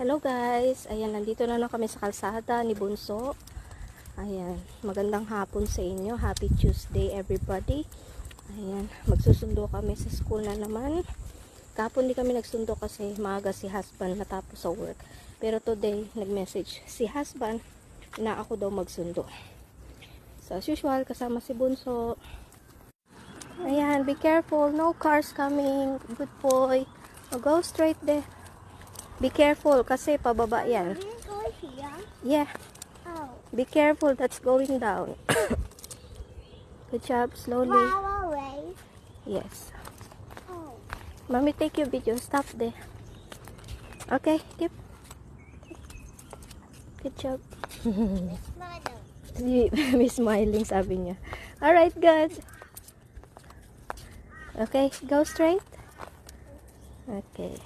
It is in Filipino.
Hello guys, ayan, nandito na kami sa kalsada ni Bunso. Ayan, magandang hapon sa inyo. Happy Tuesday everybody. Ayan, magsusundo kami sa school na naman. Kahapon di kami nagsundo kasi maaga si husband natapos sa work. Pero today, nag-message si husband na ako daw magsundo. So as usual, kasama si Bunso. Ayan, be careful, no cars coming. Good boy. Go straight there. Be careful kasi pababa yan. Go here? Yeah. Oh. Be careful, that's going down. Good job, slowly. Far away. Yes. Oh. Mommy, take your video. Stop there. Okay, keep. Good job. Mother. May smiling, sabi niya. Alright, guys. Okay, go straight. Okay.